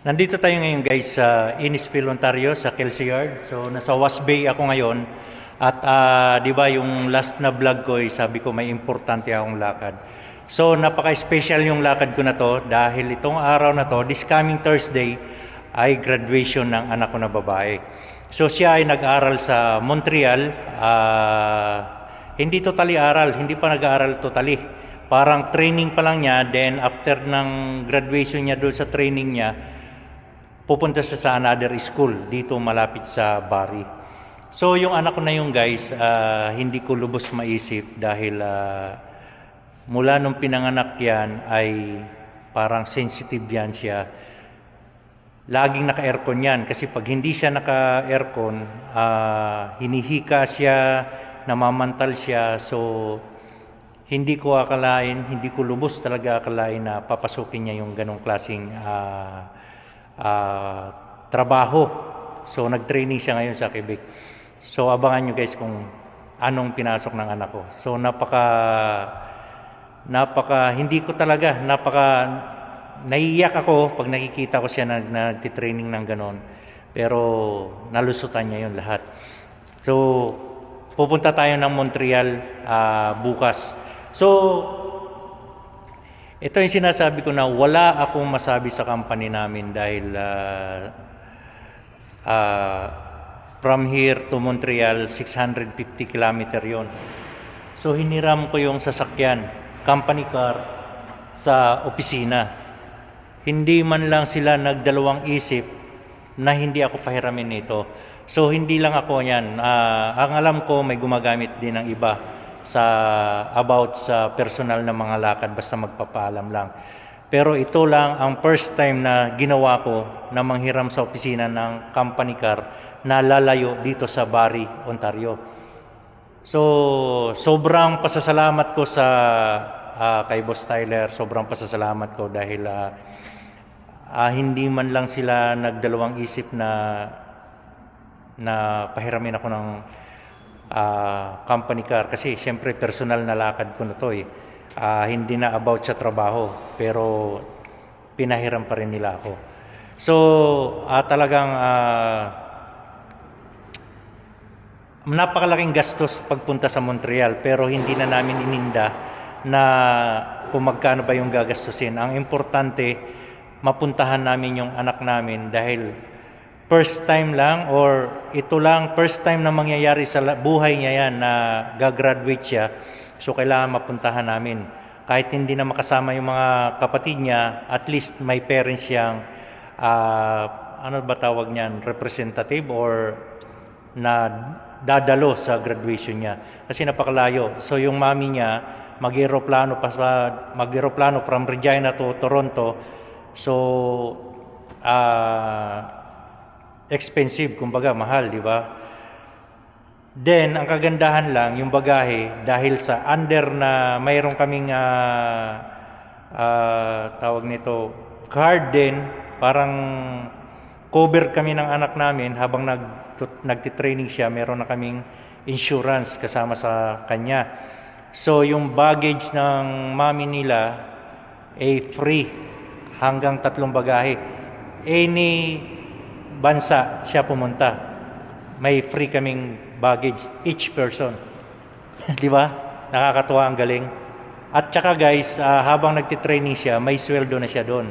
Nandito tayo ngayon guys sa Innisfil, Ontario sa Kelsey Yard. So nasa Wasp Bay ako ngayon at di ba yung last na vlog ko sabi ko may importante akong lakad. So napaka-special yung lakad ko na to dahil itong araw na to, this coming Thursday ay graduation ng anak ko na babae. So siya ay nag-aral sa Montreal, hindi totally aral, hindi pa nag-aaral totally. Parang training pa lang niya, then after ng graduation niya doon sa training niya, pupunta sa another school dito malapit sa Barrie. So yung anak ko na yung guys, hindi ko lubos maisip dahil mula nung pinanganak yan ay parang sensitive yan siya. Laging naka-aircon yan kasi pag hindi siya naka-aircon, hinihika siya, namamantal siya. So hindi ko akalain, hindi ko lubos talaga akalain na papasukin niya yung ganong klaseng trabaho. So nag-training siya ngayon sa Quebec. So abangan nyo guys kung anong pinasok ng anak ko. So hindi ko talaga, naiiyak ako pag nakikita ko siya nagtitraining ng ganon. Pero nalusutan niya yun lahat. So pupunta tayo ng Montreal bukas. So ito yung sinasabi ko na wala akong masabi sa company namin dahil from here to Montreal, 650 kilometer yon. So hiniram ko yung sasakyan, company car, sa opisina. Hindi man lang sila nagdalawang isip na hindi ako pahiramin nito. So hindi lang ako yan. Ang alam ko may gumagamit din ng iba sa personal na mga lakad basta magpapaalam lang. Pero ito lang ang first time na ginawa ko na manghiram sa opisina ng company car na lalayo dito sa Barrie, Ontario. So sobrang pasasalamat ko sa kay Boss Tyler, sobrang pasasalamat ko dahil hindi man lang sila nagdalawang isip na pahiramin ako ng company car kasi siyempre personal na lakad ko na to hindi na about sa trabaho pero pinahiram pa rin nila ako. So talagang napakalaking gastos pagpunta sa Montreal pero hindi na namin ininda na kung magkano ba yung gagastusin. Ang importante mapuntahan namin yung anak namin dahil first time lang or ito lang first time na mangyayari sa buhay niya yan na gagraduate siya. So kailangan mapuntahan namin. Kahit hindi na makasama yung mga kapatid niya, at least may parents siyang ano ba tawag niyan, representative or na dadalo sa graduation niya. Kasi napakalayo. So yung mami niya mag-aeroplano from Regina to Toronto. So expensive, kumbaga mahal, di ba? Then ang kagandahan lang yung bagahe dahil sa under na mayroon kaming tawag nito card din, parang cover kami ng anak namin habang nagtitraining siya, meron na kaming insurance kasama sa kanya. So yung baggage ng mami nila free hanggang 3 bagahe. Any bansa siya pumunta, may free kaming baggage each person. Di ba? Nakakatuwa, ang galing. At saka guys, habang nagtitraining siya, may sweldo na siya doon.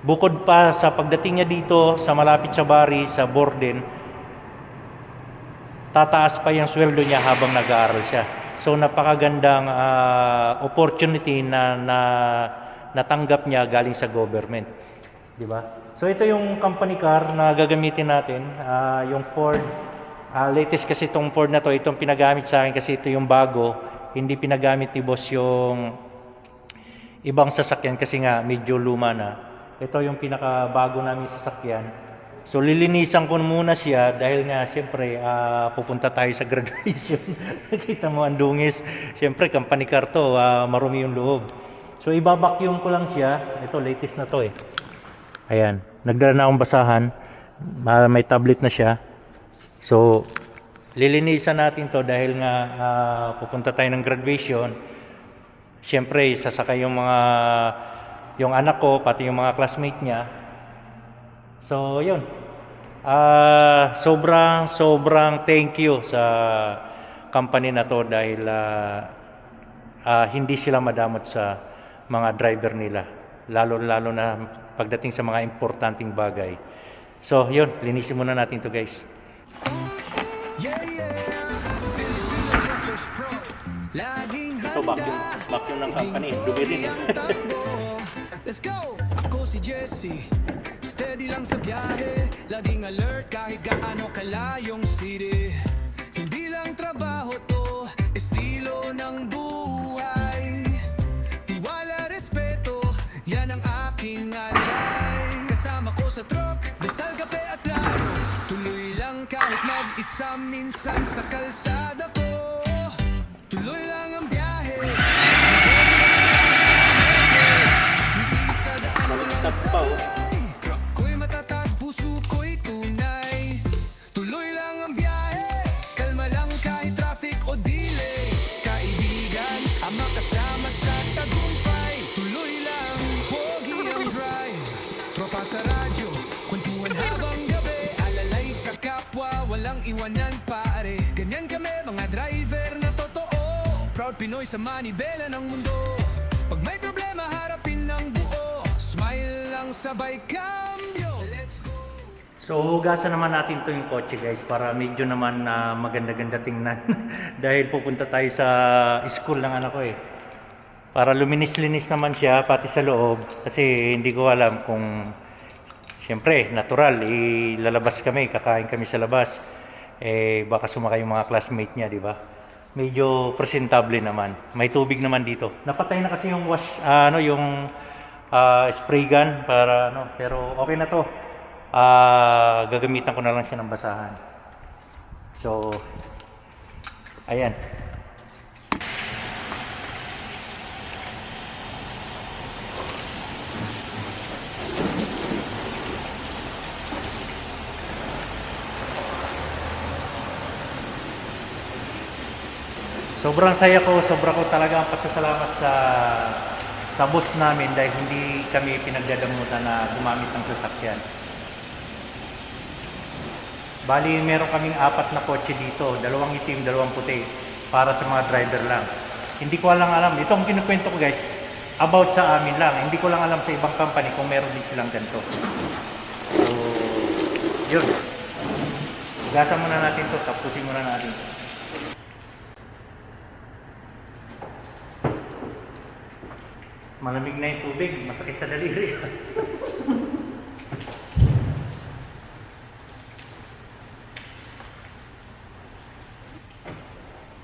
Bukod pa sa pagdating niya dito sa malapit sa Barrie, sa Borden, tataas pa yung sweldo niya habang nag-aaral siya. So napakagandang opportunity na natanggap niya galing sa government. Di ba? So ito yung company car na gagamitin natin, yung Ford. Latest kasi itong Ford na to, itong pinagamit sa akin kasi ito yung bago. Hindi pinagamit ni boss yung ibang sasakyan kasi nga medyo luma na. Ito yung pinakabago namin sasakyan. So lilinisan ko muna siya dahil nga siyempre pupunta tayo sa graduation. Kita mo ang dungis. Siyempre company car to, marumi yung loob. So ibabacuum ko lang siya. Ito latest na to Ayan, nagdala na akong basahan. May tablet na siya. So lilinisan natin to dahil nga pupunta tayo ng graduation. Siyempre sasakay yung anak ko, pati yung mga classmate niya. So, yun. Sobrang thank you sa company na to dahil hindi sila madamot sa mga driver nila. Lalo na pagdating sa mga importanteng bagay. So, yun. Linisin muna natin to, guys. Ito, vacuum ng company. Dumi rin. Let's go! Ako si Jesse, steady lang sa biyahe, laging alert kahit gaano kalayong city. Hindi lang trabaho to, estilo ng buhay. Tiwala, respeto, yan ang aking alay. Kasama ko sa truck, dasal, kape at layo. Tuloy lang kahit mag-isa minsan sa kalsada ko. Tuloy lang ang biyahe. Pa, oh. Truck ko'y matatag, puso ko'y tunay. Tuloy lang ang biyahe, kalma lang kahit traffic o delay. Kaibigan, ang makasama sa tagumpay. Tuloy lang, pogi ang drive. Tropa sa radyo, kwentuhan habang gabi. Alalay sa kapwa, walang iwanan pare. Ganyan kami mga driver na totoo. Proud Pinoy sa manibela ng mundo. Pag may problema, harapin ng buo. Smile lang, sabay cambio. Let's go. So, hugasan naman natin to yung kotse, guys, para medyo naman maganda-ganda tingnan. Dahil pupunta tayo sa school ng anak ko eh. Para luminis-linis naman siya, pati sa loob. Kasi hindi ko alam kung, siyempre, natural, lalabas kami, kakain kami sa labas. Baka sumakay yung mga classmate niya, di ba? Medyo presentable naman. May tubig naman dito. Napatay na kasi yung spray gun para pero okay na to. Gagamitan ko na lang siya ng basahan. So, ayan. Sobrang saya ko, sobra ko talaga ang pasasalamat sa boss namin dahil hindi kami pinagdadamutan na gumamit ng sasakyan. Bali, meron kaming 4 na kotse dito, 2 itim, 2 puti, para sa mga driver lang. Hindi ko alam, ito ang kinukwento ko guys, about sa amin lang. Hindi ko lang alam sa ibang company kung meron din silang ganito. So, yun. Gasan muna natin to, tapusin muna natin. Malamig na yung tubig, masakit sa daliri.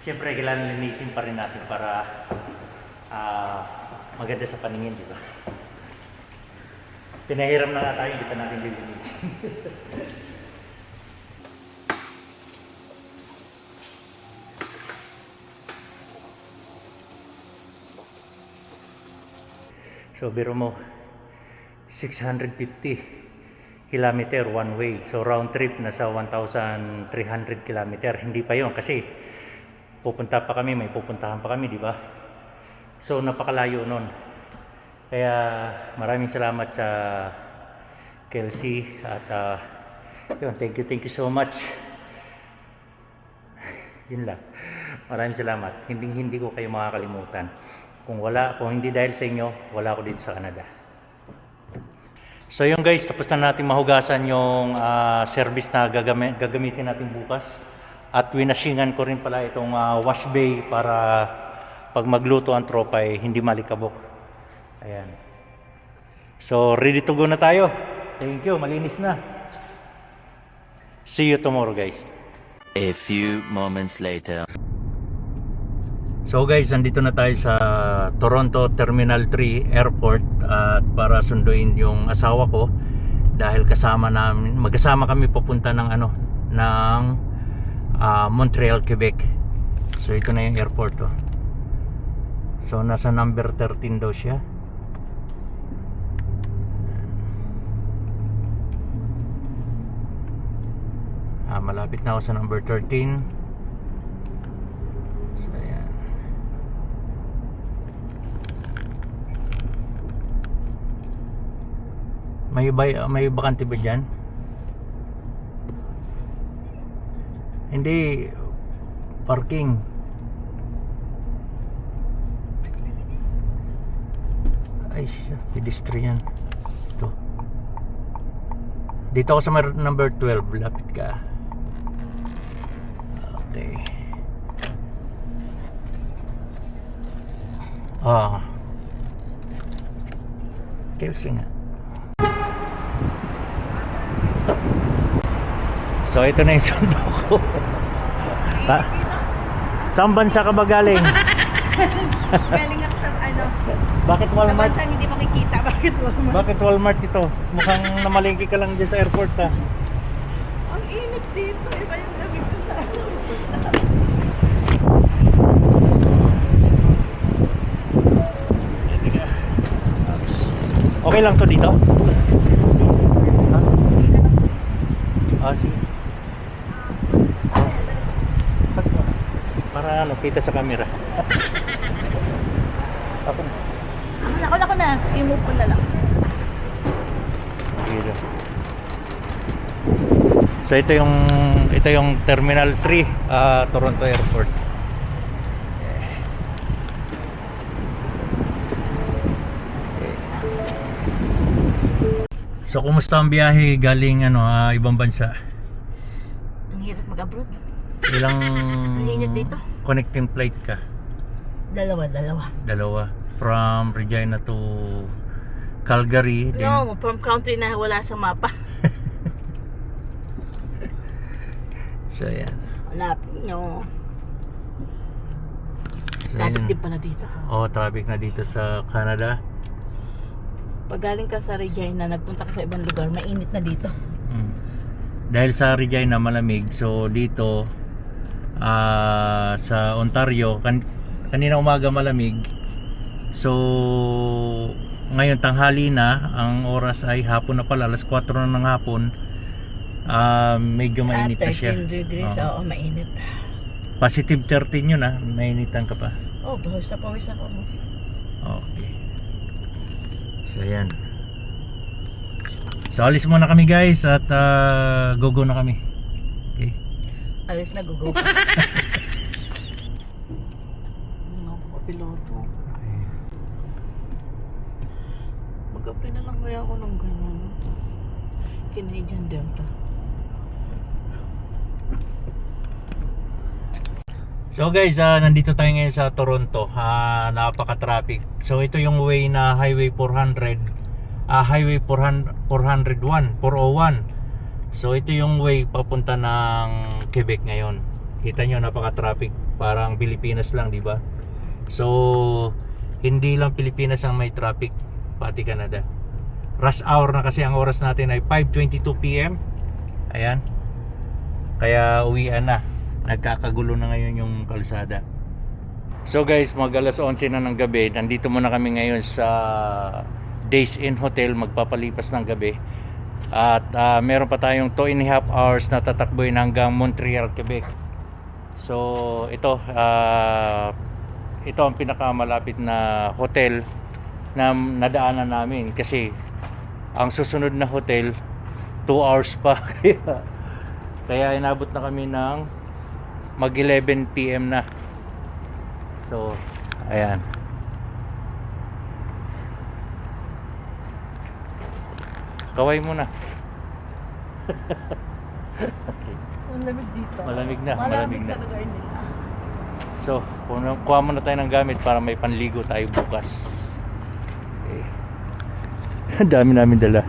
Siyempre, kailangan linisin pa rin natin para maganda sa paningin, di ba? Pinahiram na nga tayo, hindi pa natin lilinisin. So, biro mo, 650 kilometer one way. So, round trip nasa 1,300 kilometer. Hindi pa yon kasi pupunta pa kami, may pupuntahan pa kami, di ba? So, napakalayo nun. Kaya, maraming salamat sa Kelsey at yun, thank you so much. Yun lang. Maraming salamat. Hindi ko kayo makakalimutan. Kung hindi dahil sa inyo, wala ako dito sa Canada. So yun guys, tapos na natin mahugasan yung service na gagamitin natin bukas. At winasingan ko rin pala itong wash bay para pag magluto ang tropa hindi malikabok. Ayan. So ready to go na tayo. Thank you, malinis na. See you tomorrow guys. A few moments later. So guys, nandito na tayo sa Toronto Terminal 3 Airport at para sunduin yung asawa ko dahil magkasama kami papunta ng Montreal, Quebec. So ito na yung airport oh. So nasa number 13 daw siya. Malapit na ako sa number 13. So ayan. May bakante ba dyan? Hindi. Parking. Ay, pedestrian. Ito. Dito ako sa number 12. Lapit ka. Okay. KFC nga. So ito na yung sundo ko. Ha? Saan bansa ka ba galing? Galing ako sa ano, Bakit sa Walmart? bansang hindi makikita. Bakit Walmart? Bakit Walmart ito? Mukhang namalengke ka lang dyan sa airport ha. Ang init dito. Iba yung lamig ko sa ano. Okay lang to dito? Ha? Sige. Para ano, kita sa camera. Ako na. Ako na. I-move ko na lang. Sige lang. So ito yung Terminal 3, Toronto Airport. So kumusta ang biyahe galing ibang bansa? Ang hirap mag-abroad. Ilang Ang init dito. connecting flight ka? Dalawa. From Regina to Calgary. Then, No, from country na wala sa mapa. so yan. Hanapin nyo. So, Traffic yan. din pala dito. Traffic na dito sa Canada. Pag galing ka sa Regina, nagpunta ka sa ibang lugar, mainit na dito. Dahil sa Regina malamig, so dito sa Ontario kanina umaga malamig. So ngayon tanghali na, ang oras ay hapon na pala, alas 4 na ng hapon. Medyo mainit na siya. 13 degrees, oo, mainit. Positive 13 yun mainitan ka pa. Oh, pawis ako. Okay. So yan. So alis muna kami guys at go na kami. Okay. Alis na, gugo pa. Mga kapiloto. Mag-apply na lang kaya ako ng ganyan. Canadian Delta. So guys, nandito tayo ngayon sa Toronto. Napaka-traffic. So ito yung way na Highway 400. Highway 401. So ito yung way papunta ng Quebec ngayon. Kita nyo, napaka-traffic. Parang Pilipinas lang, di ba? So hindi lang Pilipinas ang may traffic, pati Canada. Rush hour na kasi ang oras natin ay 5:22 PM. Ayan. Kaya uwian na. Nagkakagulo na ngayon yung kalsada. So guys, mag alas 11 na ng gabi. Nandito muna kami ngayon sa Days Inn Hotel, magpapalipas ng gabi. At meron pa tayong 2.5 hours na tatakbuhin hanggang Montreal, Quebec. So ito ang pinakamalapit na hotel na nadaanan namin, kasi ang susunod na hotel 2 hours pa. Kaya inabot na kami ng mag 11 PM na. So ayan. Kaway muna. Malamig dito. Malamig na. Sa lugar nila. So kuha muna tayo ng gamit para may panligo tayo bukas. Okay. Dami namin dala.